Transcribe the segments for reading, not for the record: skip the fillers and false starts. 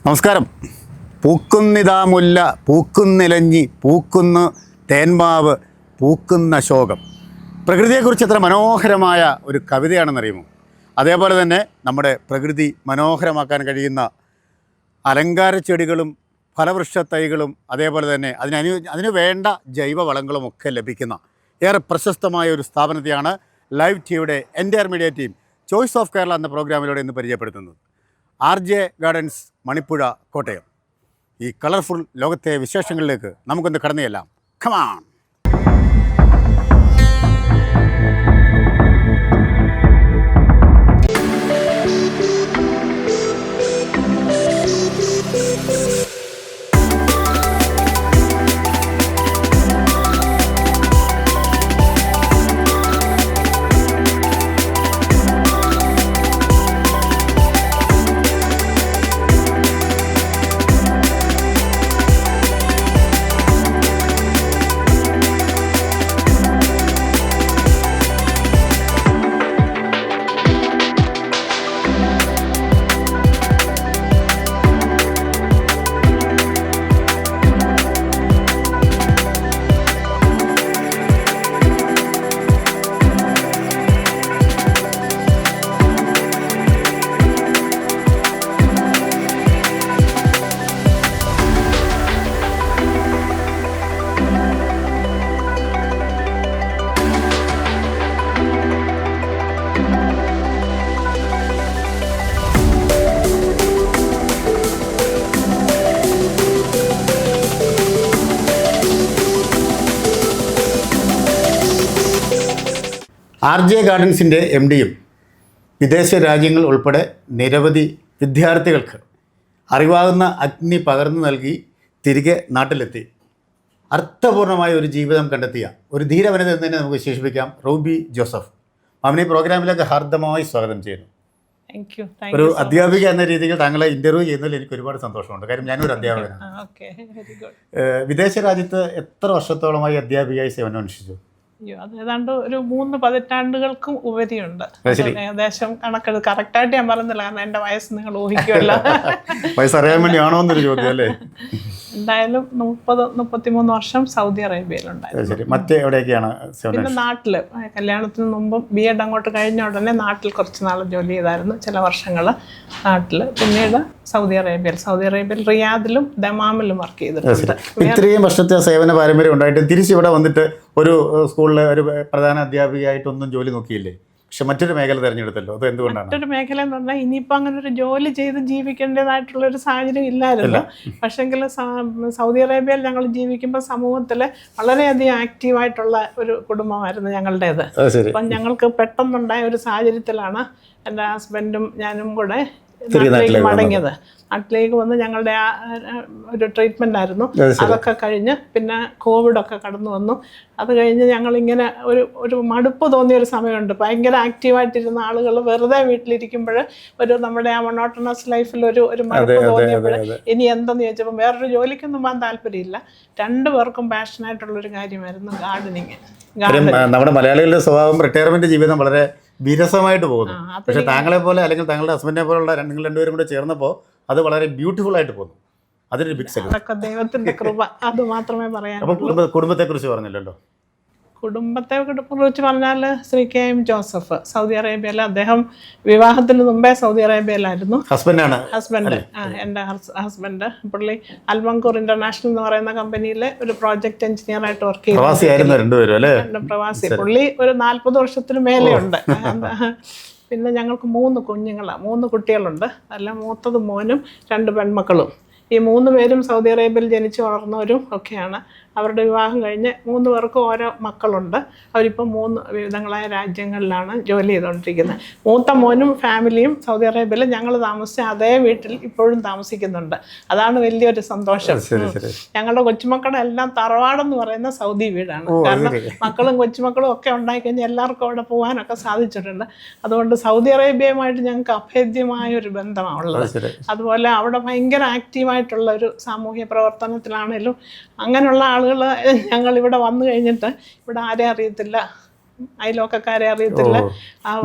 നമസ്കാരം. പൂക്കുന്നിതാ മുല്ല, പൂക്കുന്നിലഞ്ഞി, പൂക്കുന്നു തേന്മാവ്, പൂക്കുന്ന ശോകം. പ്രകൃതിയെക്കുറിച്ച് എത്ര മനോഹരമായ ഒരു കവിതയാണെന്നറിയുമോ? അതേപോലെ തന്നെ നമ്മുടെ പ്രകൃതി മനോഹരമാക്കാൻ കഴിയുന്ന അലങ്കാര ചെടികളും ഫലവൃക്ഷ തൈകളും അതേപോലെ തന്നെ അതിന് വേണ്ട ജൈവവളങ്ങളും ഒക്കെ ലഭിക്കുന്ന ഏറെ പ്രശസ്തമായ ഒരു സ്ഥാപനത്തെയാണ് ലൈവ് ടിവിയുടെ entire media team choice of Kerala എന്ന പ്രോഗ്രാമിലൂടെ ഇന്ന് പരിചയപ്പെടുത്തുന്നത്. RJ gardens, Manippuzha, Kottayam. ഈ കളർഫുൾ ലോകത്തെ വിശേഷങ്ങളിലേക്ക് നമുക്കൊന്ന് കടന്നു ചെല്ലാം. Come on. RJ ഗാർഡൻസിൻ്റെ MDയും വിദേശ രാജ്യങ്ങൾ ഉൾപ്പെടെ നിരവധി വിദ്യാർത്ഥികൾക്ക് അറിവാകുന്ന അഗ്നി പകർന്നു നൽകി തിരികെ നാട്ടിലെത്തി അർത്ഥപൂർണമായ ഒരു ജീവിതം കണ്ടെത്തിയ ഒരു ധീരവനിത എന്ന് തന്നെ നമുക്ക് വിശേഷിപ്പിക്കാം. റൂബി ജോസഫ് മാമിനെ പ്രോഗ്രാമിലേക്ക് ഹാർദമായി സ്വാഗതം ചെയ്യുന്നു. ഒരു അധ്യാപിക എന്ന രീതിയിൽ താങ്കളെ ഇൻ്റർവ്യൂ ചെയ്യുന്നതിൽ എനിക്ക് ഒരുപാട് സന്തോഷമുണ്ട്. കാര്യം ഞാനൊരു അധ്യാപകനാണ്. വിദേശ രാജ്യത്ത് എത്ര വർഷത്തോളമായി അധ്യാപികയായി സേവനം അനുഷ്ഠിച്ചു? അത് ഏതാണ്ട് ഒരു 3 പതിറ്റാണ്ടുകൾക്കും ഉപരിയുണ്ട്. ഏകദേശം കണക്കെടു കറക്റ്റായിട്ട് ഞാൻ പറയുന്നില്ല, കാരണം എൻ്റെ വയസ്സ് നിങ്ങൾ ഊഹിക്കുമല്ലോ. വയസ്സറിയാൻ വേണ്ടിയാണോ എന്നൊരു ചോദ്യം അല്ലേ? എന്തായാലും 30-33 വർഷം സൗദി അറേബ്യയിലുണ്ടായിരുന്നു. മറ്റേ എവിടെയൊക്കെയാണ്? പിന്നെ നാട്ടിൽ കല്യാണത്തിന് മുമ്പും B.Ed അങ്ങോട്ട് കഴിഞ്ഞ ഉടനെ നാട്ടിൽ കുറച്ച് നാൾ ജോലി ചെയ്തായിരുന്നു, ചില വർഷങ്ങൾ നാട്ടിൽ. പിന്നീട് സൗദി അറേബ്യയിൽ റിയാദിലും ദമാമിലും വർക്ക് ചെയ്തിട്ടുണ്ട്. ഇത്രയും വർഷത്തെ സേവന പാരമ്പര്യം ഉണ്ടായിട്ട് തിരിച്ചിവിടെ വന്നിട്ട് ഒരു സ്കൂളിലെ ഒരു പ്രധാന അധ്യാപികയായിട്ടൊന്നും ജോലി നോക്കിയില്ലേ? പക്ഷെ മറ്റൊരു മേഖല തിരഞ്ഞെടുത്തല്ലോ, അത് എന്തുകൊണ്ടാണ്? മറ്റൊരു മേഖല എന്ന് പറഞ്ഞാൽ ഇനിയിപ്പോൾ അങ്ങനെ ഒരു ജോലി ചെയ്ത് ജീവിക്കേണ്ടതായിട്ടുള്ളൊരു സാഹചര്യം ഇല്ലായിരുന്നു. പക്ഷേങ്കിൽ സൗദി അറേബ്യയിൽ ഞങ്ങൾ ജീവിക്കുമ്പോൾ സമൂഹത്തിൽ വളരെയധികം ആക്റ്റീവായിട്ടുള്ള ഒരു കുടുംബമായിരുന്നു ഞങ്ങളുടേത്. അപ്പം ഞങ്ങൾക്ക് പെട്ടെന്നുണ്ടായ ഒരു സാഹചര്യത്തിലാണ് എൻ്റെ ഹസ്ബൻഡും ഞാനും കൂടെ നാട്ടിലേക്ക് മടങ്ങിയത്. നാട്ടിലേക്ക് വന്ന് ഞങ്ങളുടെ ഒരു ട്രീറ്റ്മെൻ്റ് ആയിരുന്നു. അതൊക്കെ കഴിഞ്ഞ് പിന്നെ കോവിഡൊക്കെ കടന്നു വന്നു. അത് കഴിഞ്ഞ് ഞങ്ങളിങ്ങനെ ഒരു മടുപ്പ് തോന്നിയ ഒരു സമയമുണ്ട്. ഭയങ്കര ആക്റ്റീവായിട്ടിരുന്ന ആളുകൾ വെറുതെ വീട്ടിലിരിക്കുമ്പോൾ ഒരു നമ്മുടെ ആ മൊണോട്ടണസ് ലൈഫിൽ ഒരു മടുപ്പ് തോന്നിയപ്പോൾ ഇനി എന്തെന്ന് ചോദിച്ചപ്പോൾ വേറൊരു ജോലിക്കൊന്നും പോകാൻ താല്പര്യമില്ല. 2 പേർക്കും പാഷനായിട്ടുള്ളൊരു കാര്യമായിരുന്നു ഗാർഡനിങ്. നമ്മുടെ മലയാളികളുടെ സ്വഭാവം റിട്ടയർമെന്റ് ജീവിതം വളരെ വിരസമായിട്ട് പോകുന്നു. പക്ഷെ താങ്കളെ പോലെ അല്ലെങ്കിൽ താങ്കളുടെ ഹസ്ബൻഡിനെ പോലുള്ള നിങ്ങൾ രണ്ടുപേരും കൂടെ ചേർന്നപ്പോൾ അത് വളരെ ബ്യൂട്ടിഫുൾ ആയിട്ട് പോകുന്നു. അതൊരു ബിഗ് സെല്ല്. അതൊക്കെ ദൈവത്തിന്റെ കൃപ, അത് മാത്രമേ പറയാൻ. അപ്പോൾ കുടുംബത്തെ കുറിച്ച് പറഞ്ഞില്ലല്ലോ. കുടുംബത്തെ കുറിച്ച് പറഞ്ഞാൽ ശ്രീ KM ജോസഫ് സൗദി അറേബ്യയിൽ, അദ്ദേഹം വിവാഹത്തിന് മുമ്പേ സൗദി അറേബ്യയിലായിരുന്നു. ഹസ്ബൻഡ് എൻ്റെ ഹസ്ബൻഡ് പുള്ളി അൽമങ്കൂർ ഇന്റർനാഷണൽ എന്ന് പറയുന്ന കമ്പനിയിലെ ഒരു പ്രോജക്റ്റ് എഞ്ചിനീയർ ആയിട്ട് വർക്ക് ചെയ്യുന്നു. പ്രവാസി. പുള്ളി ഒരു 40 വർഷത്തിന് മേലെയുണ്ട്. പിന്നെ ഞങ്ങൾക്ക് 3 കുട്ടികളുണ്ട്. അല്ല, മൂത്തത് മോനും 2 പെൺമക്കളും. ഈ 3 പേരും സൗദി അറേബ്യയിൽ ജനിച്ചു വളർന്നവരും ഒക്കെയാണ്. അവരുടെ വിവാഹം കഴിഞ്ഞ് 3 പേർക്കും ഓരോ മക്കളുണ്ട്. അവരിപ്പോൾ 3 വിവിധങ്ങളായ രാജ്യങ്ങളിലാണ് ജോലി ചെയ്തുകൊണ്ടിരിക്കുന്നത്. മൂത്ത മോനും ഫാമിലിയും സൗദി അറേബ്യയിൽ ഞങ്ങൾ താമസിച്ച അതേ വീട്ടിൽ ഇപ്പോഴും താമസിക്കുന്നുണ്ട്. അതാണ് വലിയൊരു സന്തോഷം. ഞങ്ങളുടെ കൊച്ചുമക്കളുടെ എല്ലാം തറവാടെന്ന് പറയുന്ന സൗദി വീടാണ്. കാരണം മക്കളും കൊച്ചുമക്കളും ഒക്കെ ഉണ്ടായിക്കഴിഞ്ഞാൽ എല്ലാവർക്കും അവിടെ പോകാനൊക്കെ സാധിച്ചിട്ടുണ്ട്. അതുകൊണ്ട് സൗദി അറേബ്യയുമായിട്ട് ഞങ്ങൾക്ക് അഭേദ്യമായ ഒരു ബന്ധമാണുള്ളത്. അതുപോലെ അവിടെ ഭയങ്കര ആക്റ്റീവായിട്ടുള്ള ഒരു സാമൂഹ്യ പ്രവർത്തനത്തിലാണേലും അങ്ങനെയുള്ള ആളുകൾ ഞങ്ങളിവിടെ വന്നു കഴിഞ്ഞിട്ട് ഇവിടെ ആരെയും അറിയത്തില്ല, അയൽവക്കക്കാരെ അറിയത്തില്ല.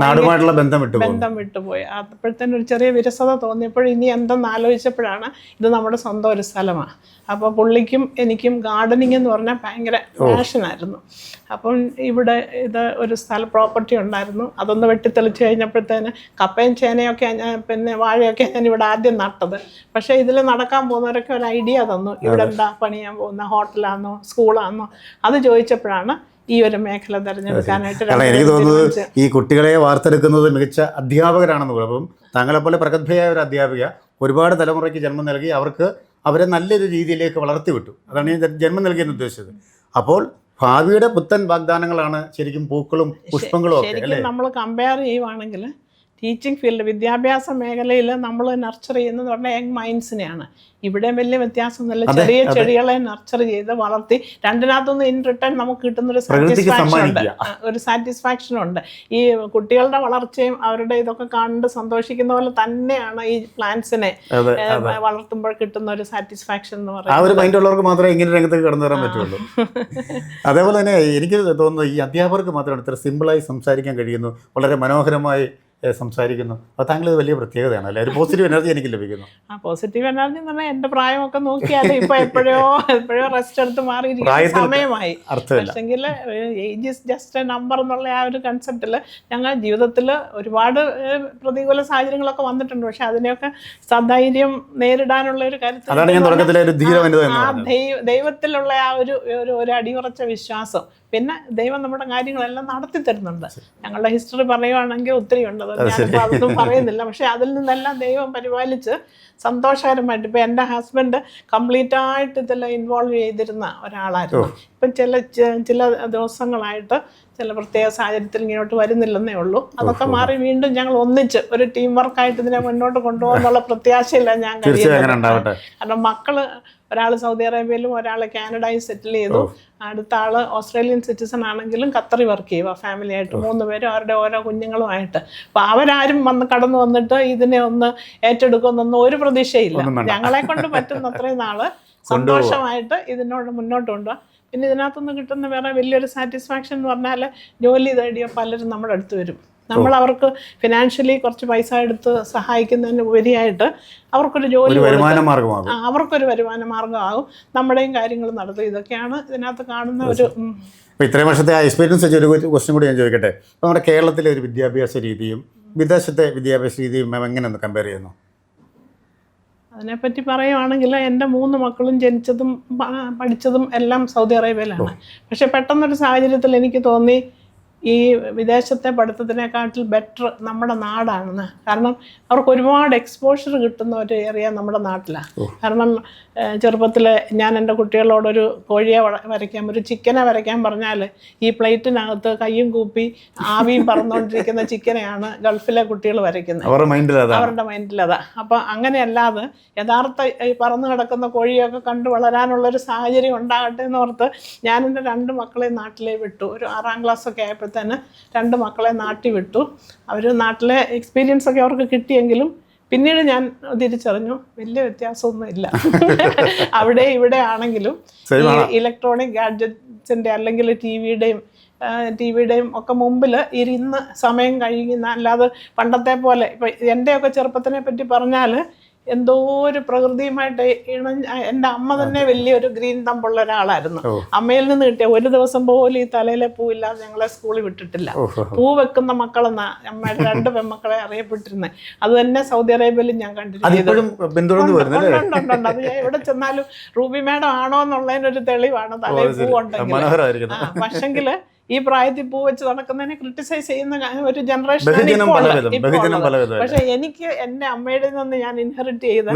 നാടുമായിട്ടുള്ള ബന്ധം വിട്ടുപോയി. അപ്പോഴത്തേനും ഒരു ചെറിയ വിരസത തോന്നിയപ്പോൾ ഇനി എന്തെന്ന് ആലോചിച്ചപ്പോഴാണ് ഇത് നമ്മുടെ സ്വന്തം ഒരു സ്ഥലമാണ്. അപ്പോൾ പുള്ളിക്കും എനിക്കും ഗാർഡനിങ് എന്ന് പറഞ്ഞാൽ ഭയങ്കര പാഷനായിരുന്നു. അപ്പം ഇവിടെ ഇത് ഒരു പ്രോപ്പർട്ടി ഉണ്ടായിരുന്നു. അതൊന്ന് വെട്ടിത്തെളിച്ച് കഴിഞ്ഞപ്പോഴത്തേന് കപ്പയും ചേനയൊക്കെ പിന്നെ വാഴയൊക്കെ ഞാൻ ഇവിടെ ആദ്യം നട്ടത്. പക്ഷേ ഇതിൽ നടക്കാൻ പോകുന്നവരൊക്കെ ഒരു ഐഡിയ തന്നു, ഇവിടെ എന്താ പണിയാൻ പോകുന്ന, ഹോട്ടലാണോ സ്കൂളാണോ, അത് ചോദിച്ചപ്പോഴാണ് ഈ ഒരു മേഖല തിരഞ്ഞെടുക്കാനായിട്ട്. എനിക്ക് തോന്നുന്നത് ഈ കുട്ടികളെ വാർത്തെടുക്കുന്നത് മികച്ച അധ്യാപകരാണെന്ന് പറയും. അപ്പം താങ്കളെപ്പോലെ പ്രഗത്ഭയായ ഒരു അധ്യാപിക ഒരുപാട് തലമുറയ്ക്ക് ജന്മം നൽകി അവരെ നല്ലൊരു രീതിയിലേക്ക് വളർത്തി വിട്ടു. അതാണ് ഞാൻ ജന്മം നൽകിയെന്ന് ഉദ്ദേശിച്ചത്. അപ്പോൾ ഭാവിയുടെ പുത്തൻ വാഗ്ദാനങ്ങളാണ് ശരിക്കും പൂക്കളും പുഷ്പങ്ങളും ഒക്കെ. ശരിക്കും നമ്മൾ കമ്പയർ ചെയ്യുവാണെങ്കിൽ ടീച്ചിങ് ഫീൽഡ്, വിദ്യാഭ്യാസ മേഖലയിൽ നമ്മൾ നർച്ചർ ചെയ്യുന്നത് പറഞ്ഞാൽ യങ് മൈൻഡ്സിനെയാണ്. ഇവിടെ വലിയ വ്യത്യാസമൊന്നുമില്ല. ചെറിയ ചെടികളെ നർച്ചർ ചെയ്ത് വളർത്തി രണ്ടിനകത്തൊന്നും ഇൻ റിട്ടേൺ നമുക്ക് കിട്ടുന്നൊരു സാറ്റിസ്ഫാക്ഷൻ ഉണ്ട്. ഈ കുട്ടികളുടെ വളർച്ചയും അവരുടെ ഇതൊക്കെ കണ്ട് സന്തോഷിക്കുന്ന പോലെ തന്നെയാണ് ഈ പ്ലാന്റ്സിനെ വളർത്തുമ്പോൾ കിട്ടുന്ന ഒരു സാറ്റിസ്ഫാക്ഷൻ എന്ന് പറയുന്നത്. ആ ഒരു മൈൻഡ് ഉള്ളവർക്ക് മാത്രമേ ഇങ്ങനെ രംഗത്തേക്ക് കടന്നു വരാൻ പറ്റുള്ളൂ. അതേപോലെ തന്നെ എനിക്ക് തോന്നുന്നു ഈ അധ്യാപകർക്ക് മാത്രമാണ് ഇത്ര സിമ്പിളായി സംസാരിക്കാൻ കഴിയുന്നു, വളരെ മനോഹരമായി സംസാരിക്കുന്നു. അപ്പോൾ താങ്കൾ ഇത് വലിയ പ്രത്യേകതയാണ് അല്ലേ? ഒരു പോസിറ്റീവ് എനർജി എനിക്ക് ലഭിക്കുന്നു. ആ പോസിറ്റീവ് എനർജി എന്ന് പറഞ്ഞാൽ എൻ്റെ പ്രായമൊക്കെ നോക്കിയാൽ ഇപ്പോൾ എപ്പോഴോ റെസ്റ്റ് എടുത്ത് മാറിയിരിക്കുന്ന സമയമായി. പക്ഷെങ്കിൽ age is just A number എന്നുള്ള ആ ഒരു കൺസെപ്റ്റിൽ ഞങ്ങൾ ജീവിതത്തിൽ ഒരുപാട് പ്രതികൂല സാഹചര്യങ്ങളൊക്കെ വന്നിട്ടുണ്ട്. പക്ഷെ അതിനെയൊക്കെ സധൈര്യം നേരിടാനുള്ള ഒരു കരുത്ത്, ദൈവത്തിലുള്ള ആ ഒരു അടിയുറച്ച വിശ്വാസം, പിന്നെ ദൈവം നമ്മുടെ കാര്യങ്ങളെല്ലാം നടത്തി തരുന്നുണ്ട്. ഞങ്ങളുടെ ഹിസ്റ്ററി പറയുവാണെങ്കിൽ ഒത്തിരി ഉണ്ട്, ഞാനിപ്പോൾ അതൊന്നും പറയുന്നില്ല. പക്ഷെ അതിൽ നിന്നെല്ലാം ദൈവം പരിപാലിച്ച് സന്തോഷകരമായിട്ട്. ഇപ്പം എൻ്റെ ഹസ്ബൻഡ് കംപ്ലീറ്റ് ആയിട്ട് ഇതെല്ലാം ഇൻവോൾവ് ചെയ്തിരുന്ന ഒരാളായിരുന്നു. ഇപ്പം ചില ദിവസങ്ങളായിട്ട് ചില പ്രത്യേക സാഹചര്യത്തിൽ ഇങ്ങോട്ട് വരുന്നില്ലെന്നേ ഉള്ളൂ. അതൊക്കെ മാറി വീണ്ടും ഞങ്ങൾ ഒന്നിച്ച് ഒരു ടീം വർക്കായിട്ട് ഇതിനെ മുന്നോട്ട് കൊണ്ടുപോകാനുള്ള പ്രത്യാശയില്ല ഞാൻ കഴിയുന്നത്. കാരണം മക്കള് ഒരാൾ സൗദി അറേബ്യയിലും ഒരാൾ കാനഡയിൽ സെറ്റിൽ ചെയ്തു. അടുത്ത ആൾ ഓസ്ട്രേലിയൻ സിറ്റിസൺ ആണെങ്കിലും ഖത്തറിൽ വർക്ക് ചെയ്യുക ഫാമിലിയായിട്ട്, 3 പേരും അവരുടെ ഓരോ കുഞ്ഞുങ്ങളുമായിട്ട്. അപ്പോൾ അവരാരും കടന്നു വന്നിട്ട് ഇതിനെ ഒന്ന് ഏറ്റെടുക്കുമെന്നൊന്നും ഒരു പ്രതീക്ഷയില്ല. ഞങ്ങളെ കൊണ്ട് പറ്റുന്ന അത്രയും നാള് സന്തോഷമായിട്ട് ഇതിനോട് മുന്നോട്ട് കൊണ്ടുപോകാം. പിന്നെ ഇതിനകത്തുനിന്ന് കിട്ടുന്ന വേറെ വലിയൊരു സാറ്റിസ്ഫാക്ഷൻ എന്ന് പറഞ്ഞാൽ ജോലി തേടിയ പലരും നമ്മുടെ അടുത്ത് വരും. നമ്മൾ അവർക്ക് ഫിനാൻഷ്യലി കുറച്ച് പൈസ എടുത്ത് സഹായിക്കുന്നതിന് ഉപരിയായിട്ട് അവർക്കൊരു ജോലി, അവർക്കൊരു വരുമാന മാർഗമാകും, നമ്മുടെയും കാര്യങ്ങൾ നടത്തും. ഇതൊക്കെയാണ് ഇതിനകത്ത് കാണുന്ന ഒരു. ഇത്രയും വർഷത്തെ എക്സ്പീരിയൻസ് വെച്ച് ഒരു ക്വസ്റ്റ്യൻ കൂടി ഞാൻ ചോദിക്കട്ടെ. നമ്മുടെ കേരളത്തിലെ ഒരു വിദ്യാഭ്യാസ രീതിയും വിദേശത്തെ വിദ്യാഭ്യാസ രീതിയും എങ്ങനെയൊന്ന് കമ്പയർ ചെയ്യുന്നു? അതിനെപ്പറ്റി പറയുവാണെങ്കിൽ എൻ്റെ 3 മക്കളും ജനിച്ചതും പഠിച്ചതും എല്ലാം സൗദി അറേബ്യയിലാണ്. പക്ഷെ പെട്ടെന്നൊരു സാഹചര്യത്തിൽ എനിക്ക് തോന്നി ഈ വിദേശത്തെ പഠിത്തത്തിനെക്കാട്ടിൽ ബെറ്റർ നമ്മുടെ നാടാണെന്ന്. കാരണം അവർക്ക് ഒരുപാട് എക്സ്പോഷർ കിട്ടുന്ന ഒരു ഏരിയ നമ്മുടെ നാട്ടിലാണ്. കാരണം ചെറുപ്പത്തിൽ ഞാൻ എൻ്റെ കുട്ടികളോടൊരു കോഴിയെ വരയ്ക്കാൻ, ഒരു ചിക്കനെ വരയ്ക്കാൻ പറഞ്ഞാൽ ഈ പ്ലേറ്റിനകത്ത് കയ്യും കൂപ്പി ആവിയും പറന്നുകൊണ്ടിരിക്കുന്ന ചിക്കനെയാണ് ഗൾഫിലെ കുട്ടികൾ വരയ്ക്കുന്നത്. അവരുടെ മൈൻഡിലതാ. അപ്പം അങ്ങനെയല്ലാതെ യഥാർത്ഥ ഈ പറന്നു കിടക്കുന്ന കോഴിയൊക്കെ കണ്ടു വളരാനുള്ളൊരു സാഹചര്യം ഉണ്ടാകട്ടെ എന്നോർത്ത് ഞാൻ എൻ്റെ 2 മക്കളെ നാട്ടിലേ വിട്ടു. ഒരു 6ാം ക്ലാസ്സൊക്കെ ആയപ്പോഴത്തേന് 2 മക്കളെ നാട്ടിൽ വിട്ടു. അവർ നാട്ടിലെ എക്സ്പീരിയൻസ് ഒക്കെ അവർക്ക് കിട്ടിയെങ്കിലും പിന്നീട് ഞാൻ തിരിച്ചറിഞ്ഞു വലിയ വ്യത്യാസമൊന്നും ഇല്ല. അവിടെ ഇവിടെ ആണെങ്കിലും ഈ ഇലക്ട്രോണിക് ഗാഡ്ജറ്റ്സിൻ്റെ അല്ലെങ്കിൽ ടി വിയുടെയും ഒക്കെ മുമ്പിൽ ഇരുന്ന് സമയം കഴിയുന്ന, അല്ലാതെ പണ്ടത്തെ പോലെ ഇപ്പം എൻ്റെയൊക്കെ ചെറുപ്പത്തിനെ പറ്റി പറഞ്ഞാൽ എന്തോ ഒരു പ്രകൃതിയുമായിട്ട് എൻ്റെ അമ്മ തന്നെ വലിയൊരു ഗ്രീൻ തമ്പുള്ള ഒരാളായിരുന്നു. അമ്മയിൽ നിന്ന് കിട്ടിയ ഒരു ദിവസം പോലും ഈ തലയിലെ പൂവില്ലാതെ ഞങ്ങളെ സ്കൂളിൽ വിട്ടിട്ടില്ല. പൂ വെക്കുന്ന മക്കളെന്നാ അമ്മയുടെ 2 പെൺമക്കളെ അറിയപ്പെട്ടിരുന്നത്. അത് തന്നെ സൗദി അറേബ്യയിലും ഞാൻ കണ്ടിട്ടുണ്ട്. അത് ഞാൻ എവിടെ ചെന്നാലും റൂബി മാഡം ആണോ എന്നുള്ളതിനൊരു തെളിവാണ് തലയിൽ പൂ ഉണ്ടെങ്കിൽ. പക്ഷെങ്കിൽ ഈ പ്രായത്തിൽ പൂ വെച്ച് നടക്കുന്നതിനെ ക്രിട്ടിസൈസ് ചെയ്യുന്ന ഒരു ജനറേഷൻ. പക്ഷെ എനിക്ക് എൻ്റെ അമ്മയുടെ നിന്ന് ഞാൻ ഇൻഹെറിറ്റ് ചെയ്ത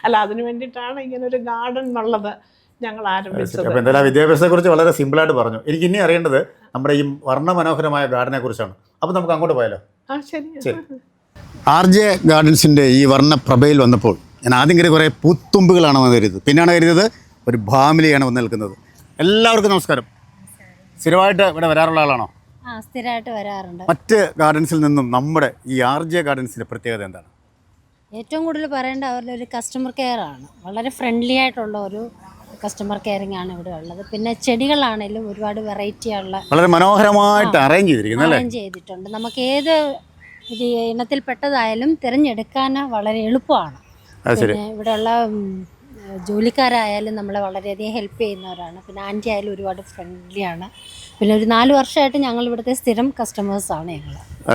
അല്ല, അതിനു വേണ്ടിയിട്ടാണ് ഇങ്ങനെ ഒരു ഗാർഡൻ എന്നുള്ളത് ഞങ്ങൾ ആരംഭിച്ചത്. അപ്പോൾ എന്തായാലും വിദ്യാഭ്യാസത്തെ കുറിച്ച് വളരെ സിമ്പിളായിട്ട് പറഞ്ഞു. എനിക്ക് ഇനി അറിയേണ്ടത് നമ്മുടെ ഈ വർണ്ണമനോഹരമായ ഗാർഡനെ കുറിച്ചാണ്. അപ്പോൾ നമുക്ക് അങ്ങോട്ട് പോയാലോ? ശരി. RJ ഗാർഡൻസിൻ്റെ ഈ വർണ്ണപ്രഭയിൽ വന്നപ്പോൾ ഞാൻ ആദ്യം കരുതി കുറേ പൂത്തുമ്പുകളാണ് വന്ന് കരുതുന്നത്. പിന്നെയാണ് കരുതിയത് ഒരു ഫാമിലിയാണ് വന്ന് നിൽക്കുന്നത്. എല്ലാവർക്കും നമസ്കാരം. സ്ഥിരമായിട്ട് ഇവിടെ വരാറുള്ള ആളാണോ? സ്ഥിരമായിട്ട് വരാറുണ്ട്. മറ്റ് ഗാർഡൻസിൽ നിന്നും നമ്മുടെ ഈ RJ ഗാർഡൻസിൻ്റെ പ്രത്യേകത എന്താണ്? ഏറ്റവും കൂടുതൽ പറയേണ്ട അവരുടെ ഒരു കസ്റ്റമർ കെയർ ആണ്. വളരെ ഫ്രണ്ട്ലി ആയിട്ടുള്ള ഒരു കസ്റ്റമർ കെയറിംഗ് ആണ് ഇവിടെ ഉള്ളത്. പിന്നെ ചെടികളാണേലും ഒരുപാട് വെറൈറ്റി ഉള്ള വളരെ മനോഹരമായിട്ട് അറേഞ്ച് ചെയ്തിരിക്കുന്നു അല്ലേ? അറേഞ്ച് ചെയ്തിട്ടുണ്ട്. നമുക്ക് ഏത് ഇനത്തിൽപ്പെട്ടതായാലും തിരഞ്ഞെടുക്കാൻ വളരെ എളുപ്പമാണ്. പിന്നെ ഇവിടെയുള്ള ജോലിക്കാരായാലും നമ്മളെ വളരെയധികം ഹെൽപ്പ് ചെയ്യുന്നവരാണ്. പിന്നെ ആൻറ്റി ആയാലും ഒരുപാട് ഫ്രണ്ട്ലിയാണ്. പിന്നെ ഒരു 4 വർഷമായിട്ട് ഞങ്ങൾ ഇവിടുത്തെ സ്ഥിരം കസ്റ്റമേഴ്സാണ് ഞങ്ങൾ.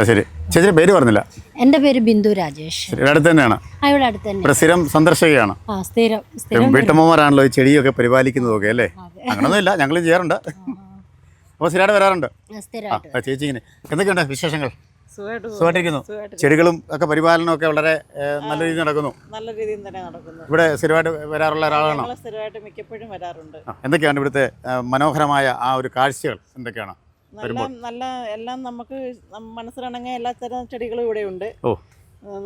ശരി, ചേച്ചിയുടെ പേര് പറഞ്ഞില്ല. എൻ്റെ പേര് ബിന്ദു രാജേഷ്. അടുത്ത് തന്നെയാണ്? ഇവിടെ അടുത്ത് തന്നെ. സ്ഥിരം സന്ദർശകയാണ്? സ്ഥിരം വീട്ടമ്മമാരാണല്ലോ ഈ ചെടിയൊക്കെ പരിപാലിക്കുന്നതൊക്കെ അല്ലേ? അങ്ങനൊന്നുമില്ല, ഞങ്ങൾ ചെയ്യാറുണ്ട്. അപ്പോൾ സ്ഥിരമായിട്ട് വരാറുണ്ട്. ചേച്ചി ഇങ്ങനെ എന്തൊക്കെയുണ്ട് വിശേഷങ്ങൾ? സുഖമായിട്ടിരിക്കുന്നു. ചെടികളും ഒക്കെ പരിപാലനമൊക്കെ വളരെ നല്ല രീതിയിൽ നടക്കുന്നു. നല്ല രീതിയിൽ തന്നെ നടക്കുന്നു. ഇവിടെ സ്ഥിരമായിട്ട് വരാറുള്ള ഒരാളാണോ? സ്ഥിരമായിട്ട് മിക്കപ്പോഴും വരാറുണ്ട്. എന്തൊക്കെയാണ് ഇവിടുത്തെ മനോഹരമായ ആ ഒരു കാഴ്ചകൾ എന്തൊക്കെയാണ്? നല്ല എല്ലാം നമുക്ക് മനസ്സിലാണെങ്കിൽ എല്ലാ തരം ചെടികളും ഇവിടെ ഉണ്ട്.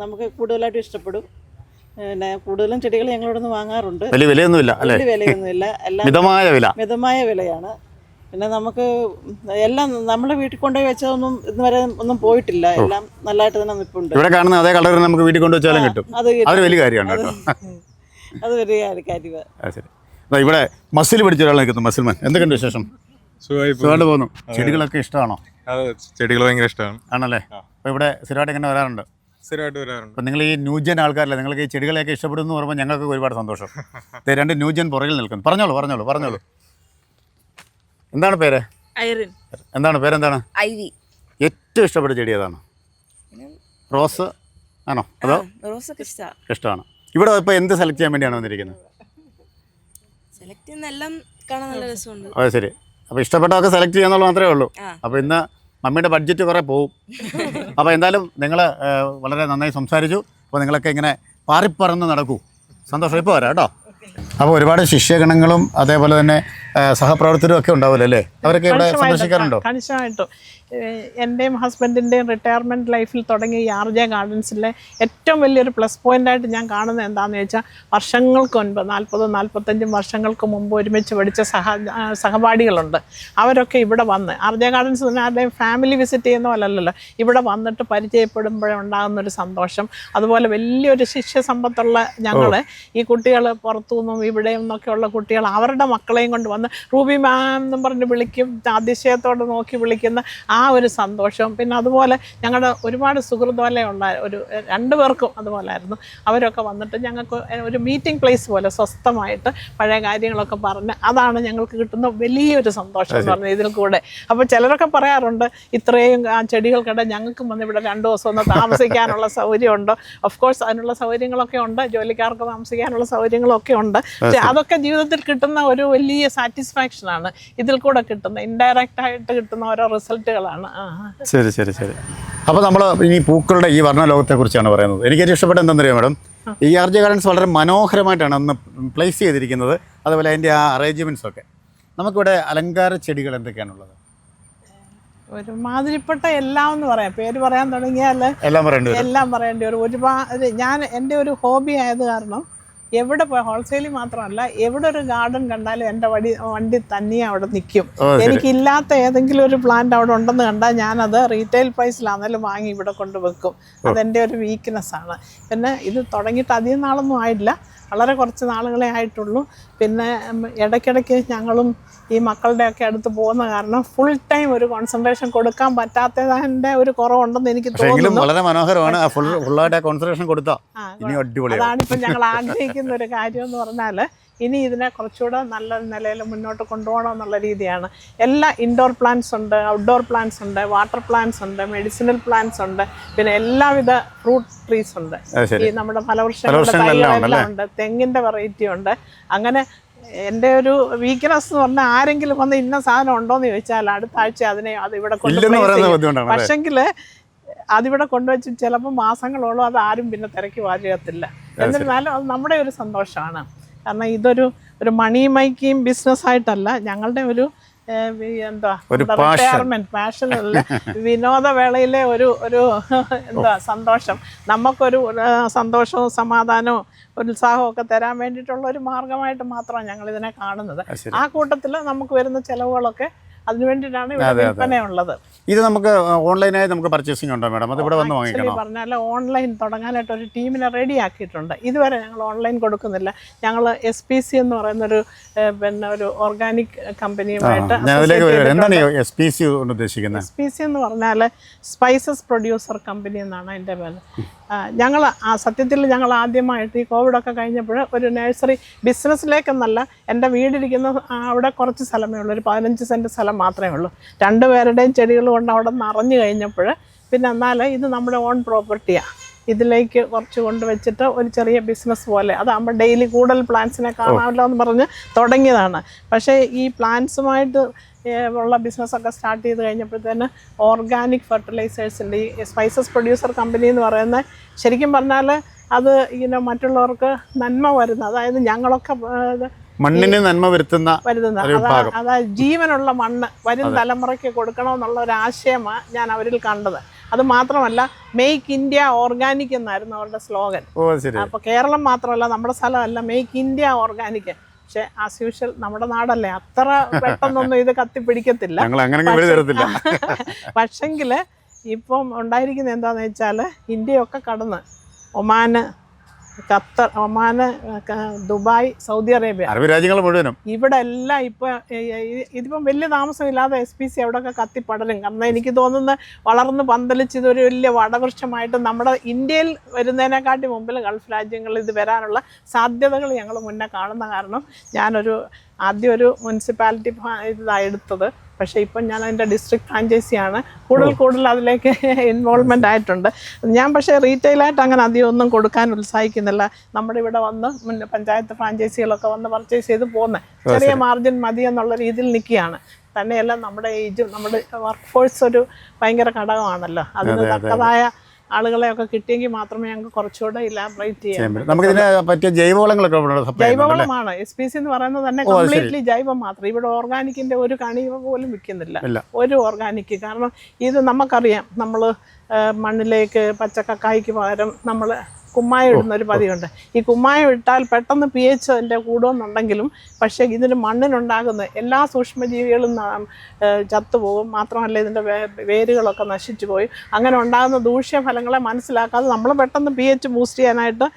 നമുക്ക് കൂടുതലായിട്ടും ഇഷ്ടപ്പെടും. പിന്നെ കൂടുതലും ചെടികൾ ഞങ്ങളിവിടെ നിന്ന് വാങ്ങാറുണ്ട്. വലിയ വിലയൊന്നുമില്ല അല്ലേ? വിലയൊന്നുമില്ല, എല്ലാം മിതമായ വിലയാണ്. പിന്നെ നമുക്ക് എല്ലാം നമ്മുടെ വീട്ടിൽ കൊണ്ടുപോയി വെച്ചതൊന്നും ഇതുവരെ ഒന്നും പോയിട്ടില്ല. എല്ലാം നല്ലതായിട്ട് തന്നെ നിൽപ്പുണ്ട്. ഇവിടെ കാണുന്ന അതേ കളർ നമുക്ക് വീട്ടിൽ കൊണ്ടുവച്ചാലും കിട്ടും. അത് വലിയ കാര്യമാണ് കേട്ടോ. അത് വലിയ കാര്യമാണ്. ശരി, ഇവിടെ മസിൽ പിടിച്ച ഒരാൾ നിൽക്കുന്നു. മസിൽമാൻ, എന്തൊക്കെയുണ്ട് വിശേഷം? സുഖമായിട്ട് പോകുന്നു. ചെടികളൊക്കെ ഇഷ്ടമാണോ? ചെടികൾ ഭയങ്കര ഇഷ്ടമാണ്. ആണല്ലേ? അപ്പോൾ ഇവിടെ സ്ഥിരമായിട്ട് എങ്ങനെ വരാറുണ്ട്? സ്ഥിരമായിട്ട് വരാറുണ്ട്. അപ്പോൾ നിങ്ങൾ ഈ ന്യൂജൻ ആൾക്കാരല്ലേ, നിങ്ങൾക്ക് ഈ ചെടികളെയൊക്കെ ഇഷ്ടപ്പെടുന്നു എന്ന് പറയുമ്പോൾ ഞങ്ങൾക്ക് ഒരുപാട് സന്തോഷം. 2 ന്യൂജൻ പുറകിൽ നിൽക്കുന്നു. പറഞ്ഞോളൂ. എന്താണ് പേര്? ഐറിൻ. എന്താണ് പേരെന്താണ്? ഐവി. ഏറ്റവും ഇഷ്ടപ്പെട്ട ചെടി ഏതാണ്? റോസ് ആണോ അതോ? റോസൊക്കെ ഇഷ്ടമാണ്. ഇവിടെ ഇപ്പോൾ എന്ത് സെലക്ട് ചെയ്യാൻ വേണ്ടിയാണ് വന്നിരിക്കുന്നത്? സെലക്ട് ചെയ്യുന്നതെല്ലാം കാണാൻ നല്ല രസമുണ്ട്. അതെ, ശരി. അപ്പോൾ ഇഷ്ടപ്പെട്ടതൊക്കെ സെലക്ട് ചെയ്യാന്നുള്ളത് മാത്രമേ ഉള്ളൂ. അപ്പോൾ ഇന്ന് മമ്മിയുടെ ബഡ്ജറ്റ് കുറേ പോവും. അപ്പോൾ എന്തായാലും നിങ്ങൾ വളരെ നന്നായി സംസാരിച്ചു. അപ്പോൾ നിങ്ങളൊക്കെ ഇങ്ങനെ പാറിപ്പറന്ന് നടക്കൂ. സന്തോഷം. ഇപ്പോൾ വരാം കേട്ടോ. അപ്പോൾ ഒരുപാട് ശിഷ്യഗണങ്ങളും അതേപോലെ തന്നെ സഹപ്രവർത്തകരും ഒക്കെ ഉണ്ടാവില്ല അല്ലേ? അവരൊക്കെ ഇവിടെ സന്ദർശിക്കാറുണ്ടോ? കണിശമായിട്ടും. എൻ്റെയും ഹസ്ബൻഡിൻ്റെയും റിട്ടയർമെൻറ്റ് ലൈഫിൽ തുടങ്ങിയ ഈ RJ ഗാർഡൻസിലെ ഏറ്റവും വലിയൊരു പ്ലസ് പോയിൻ്റായിട്ട് ഞാൻ കാണുന്നത് എന്താണെന്ന് ചോദിച്ചാൽ, വർഷങ്ങൾക്ക് മുൻപ് 40-45 വർഷങ്ങൾക്ക് മുമ്പ് ഒരുമിച്ച് പഠിച്ച സഹപാഠികളുണ്ട്. അവരൊക്കെ ഇവിടെ വന്ന് RJ ഗാർഡൻസ് തന്നെ ആരുടെയും ഫാമിലി വിസിറ്റ് ചെയ്യുന്ന പോലല്ലല്ലോ, ഇവിടെ വന്നിട്ട് പരിചയപ്പെടുമ്പോഴുണ്ടാകുന്നൊരു സന്തോഷം. അതുപോലെ വലിയൊരു ശിഷ്യസമ്പത്തുള്ള ഞങ്ങൾ ഈ കുട്ടികൾ പുറത്തുനിന്നും ഇവിടെയും നിന്നൊക്കെയുള്ള കുട്ടികൾ അവരുടെ മക്കളെയും കൊണ്ട് വന്ന് റൂബി മാം എന്നും പറഞ്ഞ് വിളിക്കും, അതിശയത്തോടെ നോക്കി വിളിക്കുന്ന ആ ഒരു സന്തോഷം. പിന്നെ അതുപോലെ ഞങ്ങളുടെ ഒരുപാട് സുഹൃത്തുവലയുള്ള ഒരു 2 പേർക്കും അതുപോലായിരുന്നു. അവരൊക്കെ വന്നിട്ട് ഞങ്ങൾക്ക് ഒരു മീറ്റിംഗ് പ്ലേസ് പോലെ സ്വസ്ഥമായിട്ട് പഴയ കാര്യങ്ങളൊക്കെ പറഞ്ഞ് അതാണ് ഞങ്ങൾക്ക് കിട്ടുന്ന വലിയൊരു സന്തോഷം എന്ന് പറഞ്ഞാൽ ഇതിൽ കൂടെ. അപ്പോൾ ചിലരൊക്കെ പറയാറുണ്ട്, ഇത്രയും ചെടികൾക്കിടെ ഞങ്ങൾക്കും വന്ന് ഇവിടെ 2 ദിവസം ഒന്ന് താമസിക്കാനുള്ള സൗകര്യമുണ്ടോ? ഓഫ് കോഴ്സ് അതിനുള്ള സൗകര്യങ്ങളൊക്കെ ഉണ്ട്, ജോലിക്കാർക്ക് താമസിക്കാനുള്ള സൗകര്യങ്ങളൊക്കെ ഉണ്ട്. പക്ഷേ അതൊക്കെ ജീവിതത്തിൽ കിട്ടുന്ന ഒരു വലിയ സാറ്റിസ്ഫാക്ഷനാണ് ഇതിൽ കൂടെ കിട്ടുന്ന, ഇൻഡയറക്റ്റ് ആയിട്ട് കിട്ടുന്ന ഓരോ റിസൾട്ടുകളാണ്. ശരി. അപ്പോൾ നമ്മൾ ഇനി പൂക്കളുടെ ഈ വർണ്ണ ലോകത്തെക്കുറിച്ചാണ് പറയുന്നത്. എനിക്കേറ്റവും ഇഷ്ടപ്പെട്ട എന്താണെന്നറിയാം മാഡം, ഈ RJ ഗാർഡൻസ് വളരെ മനോഹരമായിട്ടാണ് അന്ന് പ്ലേസ് ചെയ്തിരിക്കുന്നത്. അതുപോലെ അതിൻ്റെ ആ അറേഞ്ച്മെൻറ്റ്സ് ഒക്കെ. നമുക്കിവിടെ അലങ്കാര ചെടികൾ എന്തൊക്കെയാണുള്ളത്? ഒരുമാതിരിപ്പെട്ട എല്ലാം എന്ന് പറയാം. പേര് പറയാൻ തുടങ്ങിയാൽ എല്ലാം പറയേണ്ടി വരും. ഒരുപാട് എൻ്റെ ഒരു ഹോബി ആയത് കാരണം എവിടെ പോയി, ഹോൾസെയിലിൽ മാത്രമല്ല, എവിടെ ഒരു ഗാർഡൻ കണ്ടാലും എൻ്റെ വണ്ടി തന്നെ അവിടെ നിൽക്കും. എനിക്കില്ലാത്ത ഏതെങ്കിലും ഒരു പ്ലാന്റ് അവിടെ ഉണ്ടെന്ന് കണ്ടാൽ ഞാനത് റീറ്റെയിൽ പ്രൈസിലാണെങ്കിലും വാങ്ങി ഇവിടെ കൊണ്ടുവെക്കും. അതെൻ്റെ ഒരു വീക്ക്നെസ്സാണ്. പിന്നെ ഇത് തുടങ്ങിയിട്ട് അധികം നാളൊന്നും ആയില്ല, വളരെ കുറച്ച് നാളുകളെ ആയിട്ടുള്ളൂ. പിന്നെ ഇടയ്ക്കിടയ്ക്ക് ഞങ്ങളും ഈ മക്കളുടെയൊക്കെ അടുത്ത് പോകുന്ന കാരണം ഫുൾ ടൈം ഒരു കോൺസെൻട്രേഷൻ കൊടുക്കാൻ പറ്റാത്തതിൻ്റെ ഒരു കുറവുണ്ടെന്ന് എനിക്ക് തോന്നുന്നു. വളരെ മനോഹരമാണ്. അതാണിപ്പോൾ ഞങ്ങൾ ആഗ്രഹിക്കുന്ന ഒരു കാര്യം എന്ന് പറഞ്ഞാൽ, ഇനി ഇതിനെ കുറച്ചുകൂടെ നല്ല നിലയിൽ മുന്നോട്ട് കൊണ്ടുപോകണം എന്നുള്ള രീതിയാണ്. എല്ലാ ഇൻഡോർ പ്ലാന്റ്സ് ഉണ്ട്, ഔട്ട്ഡോർ പ്ലാന്റ്സ് ഉണ്ട്, വാട്ടർ പ്ലാന്റ്സ് ഉണ്ട്, മെഡിസിനൽ പ്ലാന്റ്സ് ഉണ്ട്, പിന്നെ എല്ലാവിധ ഫ്രൂട്ട് ട്രീസ് ഉണ്ട്. ഈ നമ്മുടെ ഫലവൃക്ഷങ്ങളുടെ തൈകളെല്ലാം ഉണ്ട്, തെങ്ങിൻ്റെ വെറൈറ്റി ഉണ്ട്. അങ്ങനെ എൻ്റെ ഒരു വീക്ക്നെസ് എന്ന് പറഞ്ഞാൽ, ആരെങ്കിലും വന്ന് ഇന്ന സാധനം ഉണ്ടോയെന്ന് ചോദിച്ചാൽ അടുത്ത ആഴ്ച അത് ഇവിടെ കൊണ്ടുപോയി, പക്ഷെങ്കിൽ അതിവിടെ കൊണ്ടുവച്ച് ചിലപ്പോൾ മാസങ്ങളോളം അത് ആരും പിന്നെ തിരക്കി വാചകത്തില്ല. എന്നിരുന്നാലും അത് നമ്മുടെ ഒരു സന്തോഷമാണ്. കാരണം ഇതൊരു മണി മേക്കിംഗ് ബിസിനസ്സായിട്ടല്ല, ഞങ്ങളുടെ ഒരു റിട്ടയർമെൻറ്റ് പാഷനുള്ള വിനോദവേളയിലെ ഒരു സന്തോഷം, നമുക്കൊരു സന്തോഷവും സമാധാനവും ഉത്സാഹവും ഒക്കെ തരാൻ വേണ്ടിയിട്ടുള്ള ഒരു മാർഗമായിട്ട് മാത്രമാണ് ഞങ്ങൾ ഇതിനെ കാണുന്നത്. ആ കൂട്ടത്തിൽ നമുക്ക് വരുന്ന ചിലവുകളൊക്കെ അതിനു വേണ്ടിയിട്ടാണ് ഇവിടെ വിൽപ്പനയുള്ളത്. ഇത് നമുക്ക് ഓൺലൈനായി നമുക്ക് പർച്ചേസിംഗ് ഉണ്ടോ മാഡം? അത് ഇവിടെ വന്ന് വാങ്ങിക്കണോ? പറഞ്ഞാൽ ഓൺലൈൻ തുടങ്ങാനായിട്ട് ഒരു ടീമിനെ റെഡി ആക്കിയിട്ടുണ്ട്. ഇതുവരെ ഞങ്ങൾ ഓൺലൈൻ കൊടുക്കുന്നില്ല. ഞങ്ങൾ SPC എന്ന് പറയുന്നൊരു പിന്നെ ഒരു ഓർഗാനിക് കമ്പനിയുമായിട്ട് SPC കൊണ്ട് ഉദ്ദേശിക്കുന്നത്? SPC എന്ന് പറഞ്ഞാൽ സ്പൈസസ് പ്രൊഡ്യൂസർ കമ്പനി എന്നാണ് അതിൻ്റെ പേര്. ഞങ്ങൾ സത്യത്തിൽ ഞങ്ങൾ ആദ്യമായിട്ട് ഈ കോവിഡൊക്കെ കഴിഞ്ഞപ്പോൾ ഒരു നഴ്സറി ബിസിനസ്സിലേക്കെന്നല്ല, എൻ്റെ വീടിരിക്കുന്ന അവിടെ കുറച്ച് സ്ഥലമേ ഉള്ളൂ, ഒരു 15 സെൻറ്റ് സ്ഥലം മാത്രമേ ഉള്ളൂ. 2 പേരുടെയും ചെടികൾ കൊണ്ട് അവിടെ നിറഞ്ഞു കഴിഞ്ഞപ്പോൾ പിന്നെ എന്നാൽ ഇത് നമ്മുടെ ഓൺ പ്രോപ്പർട്ടിയാണ്, ഇതിലേക്ക് കുറച്ച് കൊണ്ടുവച്ചിട്ട് ഒരു ചെറിയ ബിസിനസ് പോലെ അതാകുമ്പോൾ ഡെയിലി കൂടുതൽ പ്ലാന്റ്സിനെ കാണാമല്ലോ എന്ന് പറഞ്ഞ് തുടങ്ങിയതാണ്. പക്ഷേ ഈ പ്ലാന്റ്സുമായിട്ട് ഉള്ള ബിസിനസ്സൊക്കെ സ്റ്റാർട്ട് ചെയ്ത് കഴിഞ്ഞപ്പോഴത്തേന് ഓർഗാനിക് ഫെർട്ടിലൈസേഴ്സിൻ്റെ ഈ സ്പൈസസ് പ്രൊഡ്യൂസർ കമ്പനി എന്ന് പറയുന്നത് ശരിക്കും പറഞ്ഞാൽ അത് ഇങ്ങനെ മറ്റുള്ളവർക്ക് നന്മ വരുന്ന, അതായത് ഞങ്ങളൊക്കെ മണ്ണിന് നന്മ വരുത്തുന്ന അതായത് ജീവനുള്ള മണ്ണ് വരും തലമുറയ്ക്ക് കൊടുക്കണമെന്നുള്ള ഒരു ആശയമാണ് ഞാൻ അവരിൽ കണ്ടത്. അത് മാത്രമല്ല മെയ്ക്ക് ഇന്ത്യ ഓർഗാനിക് എന്നായിരുന്നു അവരുടെ സ്ലോഗൻ. അപ്പോൾ കേരളം മാത്രമല്ല, നമ്മുടെ സ്ഥലമല്ല, മെയ്ക്ക് ഇന്ത്യ ഓർഗാനിക്. പക്ഷെ ആസ് യൂഷ്വൽ നമ്മുടെ നാടല്ലേ, അത്ര പെട്ടെന്നൊന്നും ഇത് കത്തിപ്പിടിക്കത്തില്ല. പക്ഷെങ്കിൽ ഇപ്പം ഉണ്ടായിരിക്കുന്നത് എന്താണെന്ന് വെച്ചാൽ ഇന്ത്യയൊക്കെ കടന്ന് ഒമാന്, ഖത്തർ, ഒമാന്, ദുബായ്, സൗദി അറേബ്യ, അറബ് രാജ്യങ്ങൾ മുഴുവനും ഇവിടെ എല്ലാം ഇപ്പം ഇതിപ്പം വലിയ താമസമില്ലാതെ SPC അവിടെയൊക്കെ കത്തിപ്പടരും. കാരണം എനിക്ക് തോന്നുന്നത് വളർന്ന് പന്തലിച്ച് ഇതൊരു വലിയ വടവൃക്ഷമായിട്ട് നമ്മുടെ ഇന്ത്യയിൽ വരുന്നതിനെക്കാട്ടി മുമ്പിൽ ഗൾഫ് രാജ്യങ്ങളിൽ ഇത് വരാനുള്ള സാധ്യതകൾ ഞങ്ങൾ മുന്നേ കാണുന്ന കാരണം ഞാനൊരു ആദ്യം ഒരു മുനിസിപ്പാലിറ്റി ഇതാണ് എടുത്തത്. പക്ഷേ ഇപ്പം ഞാൻ അതിൻ്റെ ഡിസ്ട്രിക്ട് ഫ്രാഞ്ചൈസിയാണ്, കൂടുതൽ അതിലേക്ക് ഇൻവോൾവ്മെൻ്റ് ആയിട്ടുണ്ട് ഞാൻ. പക്ഷേ റീറ്റെയിലായിട്ട് അങ്ങനെ അധികം ഒന്നും കൊടുക്കാൻ ഉത്സാഹിക്കുന്നില്ല. നമ്മുടെ ഇവിടെ വന്ന് പഞ്ചായത്ത് ഫ്രാഞ്ചൈസികളൊക്കെ വന്ന് പർച്ചേസ് ചെയ്ത് പോകുന്നത് ചെറിയ മാർജിൻ മതി എന്നുള്ള രീതിയിൽ നിൽക്കുകയാണ്. തന്നെയല്ല നമ്മുടെ ഏജും നമ്മുടെ വർക്ക് ഫോഴ്സ് ഒരു ഭയങ്കര ഘടകമാണല്ലോ, അതിന് തക്കതായ ആളുകളെയൊക്കെ കിട്ടിയെങ്കിൽ മാത്രമേ ഞങ്ങൾക്ക് കുറച്ചുകൂടെ ഇലാബറേറ്റ് ചെയ്യാൻ. നമുക്കിതിനെ പറ്റിയ ജൈവവളമാണ് SPC എന്ന് പറയുന്നത് തന്നെ കംപ്ലീറ്റ്ലി ജൈവം മാത്രം. ഇവിടെ ഓർഗാനിക്കിന്റെ ഒരു കണിക പോലും വിൽക്കുന്നില്ല, ഒരു ഓർഗാനിക്. കാരണം ഇത് നമുക്കറിയാം, നമ്മൾ മണ്ണിലേക്ക് പച്ചക്കക്കായ്ക്ക് പകരം നമ്മൾ കുമ്മായം ഇടുന്നൊരു പതിവുണ്ട്. ഈ കുമ്മായം ഇട്ടാൽ പെട്ടെന്ന് pH അതിൻ്റെ കൂടുമെന്നുണ്ടെങ്കിലും പക്ഷേ ഇതിന് മണ്ണിനുണ്ടാകുന്ന എല്ലാ സൂക്ഷ്മജീവികളും ചത്തുപോകും. മാത്രമല്ല ഇതിൻ്റെ വേരുകളൊക്കെ നശിച്ചു പോയി. അങ്ങനെ ഉണ്ടാകുന്ന ദൂഷ്യഫലങ്ങളെ മനസ്സിലാക്കാതെ നമ്മൾ പെട്ടെന്ന് pH ബൂസ്റ്റ് ചെയ്യാനായിട്ട്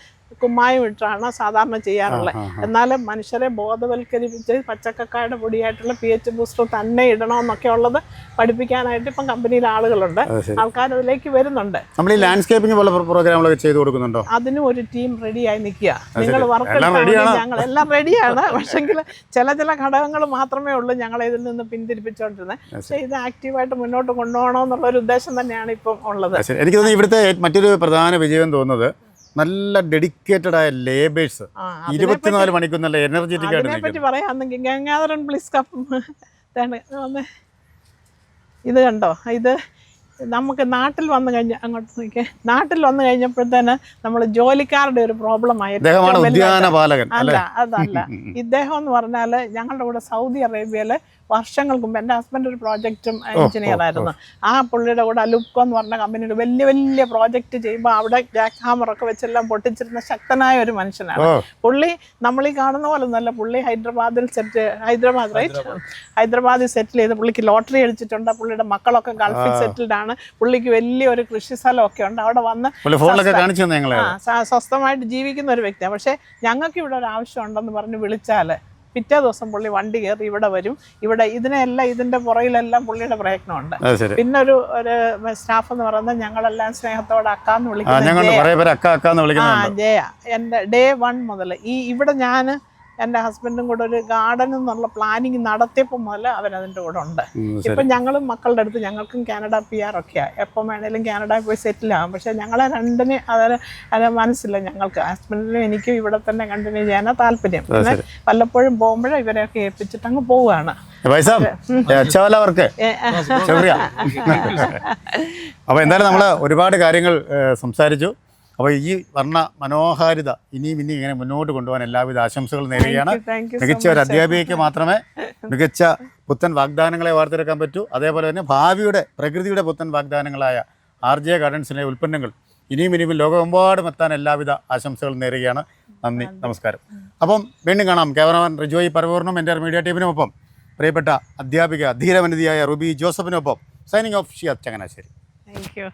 കുമ്മായം ഇട്ടാണ് സാധാരണ ചെയ്യാറുള്ളത്. എന്നാലും മനുഷ്യരെ ബോധവൽക്കരിപ്പിച്ച് പച്ചക്കക്കായുടെ പൊടിയായിട്ടുള്ള pH ബൂസ്റ്റർ തന്നെ ഇടണമെന്നൊക്കെ ഉള്ളത് പഠിപ്പിക്കാനായിട്ട് ഇപ്പം കമ്പനിയിൽ ആളുകളുണ്ട്, ആൾക്കാർ അതിലേക്ക് വരുന്നുണ്ട്. നമ്മൾ ഈ ലാൻഡ്സ്കേപ്പിംഗ് പോലെ പ്രോഗ്രാമുകളൊക്കെ ചെയ്തു കൊടുക്കുന്നുണ്ടോ? അതിനും ഒരു ടീം റെഡി ആയി നിൽക്കുക. നിങ്ങൾ വർക്ക് ഞങ്ങൾ എല്ലാം റെഡിയാണ്, പക്ഷെങ്കിൽ ചില ഘടകങ്ങൾ മാത്രമേ ഉള്ളൂ ഞങ്ങളെ ഇതിൽ നിന്ന് പിന്തിരിപ്പിച്ചുകൊണ്ടിരുന്നത്. പക്ഷേ ഇത് ആക്റ്റീവായിട്ട് മുന്നോട്ട് കൊണ്ടുപോകണമെന്നുള്ളൊരു ഉദ്ദേശം തന്നെയാണ് ഇപ്പം ഉള്ളത്. എനിക്ക് തോന്നുന്നു ഇവിടുത്തെ മറ്റൊരു പ്രധാന വിജയം തോന്നുന്നത് നല്ല ഡെഡിക്കേറ്റഡ് ആയ ലേബേഴ്സ് 24 മണിക്കൂർ നല്ല എനർജറ്റിക് ആയിട്ട് പറ്റി പറയാമെന്നെങ്കിൽ ഗംഗാധരൻ പ്ലീസ് ഇത് കണ്ടോ, ഇത് നമുക്ക് നാട്ടിൽ വന്നു അങ്ങോട്ട് നോക്കിയാൽ നാട്ടിൽ വന്നു കഴിഞ്ഞപ്പോഴത്തേന് നമ്മൾ ജോലിക്കാരുടെ ഒരു പ്രോബ്ലം ആയി. അല്ല അതല്ല, ഇദ്ദേഹം എന്ന് പറഞ്ഞാൽ ഞങ്ങളുടെ കൂടെ സൗദി അറേബ്യയിൽ വർഷങ്ങൾക്ക് മുമ്പ് എൻ്റെ ഹസ്ബൻഡ് ഒരു പ്രോജക്റ്റും എഞ്ചിനീയർ ആയിരുന്നു. ആ പുള്ളിയുടെ കൂടെ അലുപ്കോ എന്ന് പറഞ്ഞ കമ്പനിയുടെ വലിയ പ്രോജക്റ്റ് ചെയ്യുമ്പോൾ അവിടെ ജാക്ക് ഹാമറൊക്കെ വെച്ചെല്ലാം പൊട്ടിച്ചിരുന്ന ശക്തനായ ഒരു മനുഷ്യനാണ് പുള്ളി. നമ്മൾ ഈ കാണുന്ന പോലെ ഒന്നല്ല, പുള്ളി ഹൈദരാബാദിൽ സെറ്റിൽ ചെയ്ത് പുള്ളിക്ക് ലോട്ടറി അടിച്ചിട്ടുണ്ട്. പുള്ളിയുടെ മക്കളൊക്കെ ഗൾഫിൽ സെറ്റിൽഡ് ആണ്. പുള്ളിക്ക് വലിയൊരു കൃഷി സ്ഥലമൊക്കെ ഉണ്ട്. അവിടെ വന്ന് സ്വസ്ഥമായിട്ട് ജീവിക്കുന്ന ഒരു വ്യക്തിയാണ്. പക്ഷേ ഞങ്ങൾക്ക് ഇവിടെ ഒരു ആവശ്യം ഉണ്ടെന്ന് പറഞ്ഞ് വിളിച്ചാൽ പിറ്റേ ദിവസം പുള്ളി വണ്ടി കയറി ഇവിടെ വരും. ഇവിടെ ഇതിൻ്റെ പുറയിലെല്ലാം പുള്ളിയുടെ പ്രയത്നമുണ്ട്. പിന്നെ ഒരു സ്റ്റാഫ് എന്ന് പറയുന്നത് ഞങ്ങളെല്ലാം സ്നേഹത്തോടെ അക്കാന്ന് വിളിക്കുന്നത് ജയ. എൻ്റെ Day 1 മുതൽ ഇവിടെ ഞാൻ എൻ്റെ ഹസ്ബൻഡും കൂടെ ഒരു ഗാർഡൻ എന്നുള്ള പ്ലാനിങ് നടത്തിയപ്പോൾ മുതൽ അവരതിൻ്റെ കൂടെ ഉണ്ട്. ഇപ്പം ഞങ്ങളും മക്കളുടെ അടുത്ത് ഞങ്ങൾക്കും കാനഡ PR ഒക്കെയാണ്, എപ്പം വേണേലും കാനഡയിൽ പോയി സെറ്റിലാകും. പക്ഷേ ഞങ്ങളെ രണ്ടിന് അത് മനസ്സില്ല. ഞങ്ങൾക്ക് ഹസ്ബൻഡിനും എനിക്കും ഇവിടെ തന്നെ കണ്ടിന്യൂ ചെയ്യാനാണ് താല്പര്യം. പിന്നെ വല്ലപ്പോഴും പോകുമ്പോഴേ ഇവരെയൊക്കെ ഏൽപ്പിച്ചിട്ട് അങ്ങ് പോവുകയാണ്. അപ്പോൾ എന്തായാലും നമ്മൾ ഒരുപാട് കാര്യങ്ങൾ സംസാരിച്ചു. അപ്പോൾ ഈ വർണ്ണ മനോഹാരിത ഇനിയും ഇങ്ങനെ മുന്നോട്ട് കൊണ്ടുപോകാൻ എല്ലാവിധ ആശംസകൾ നേരുകയാണ്. മികച്ച ഒരു അധ്യാപികയ്ക്ക് മാത്രമേ മികച്ച പുത്തൻ വാഗ്ദാനങ്ങളെ വാർത്തെടുക്കാൻ പറ്റൂ. അതേപോലെ തന്നെ ഭാവിയുടെ പ്രകൃതിയുടെ പുത്തൻ വാഗ്ദാനങ്ങളായ RJ ഗാർഡൻസിലെ ഉൽപ്പന്നങ്ങൾ ഇനിയും ലോകമെമ്പാടും എത്താൻ എല്ലാവിധ ആശംസകൾ നേരുകയാണ്. നന്ദി, നമസ്കാരം. അപ്പം വീണ്ടും കാണാം. ക്യാമറമാൻ റിജോയ് പരവൂർണും എൻ്റെ മീഡിയ ടീമിനുമൊപ്പം പ്രിയപ്പെട്ട അധ്യാപിക ധീരവനിതയായ റുബി ജോസഫിനൊപ്പം signing off Shiyad Changanassery. Thank U.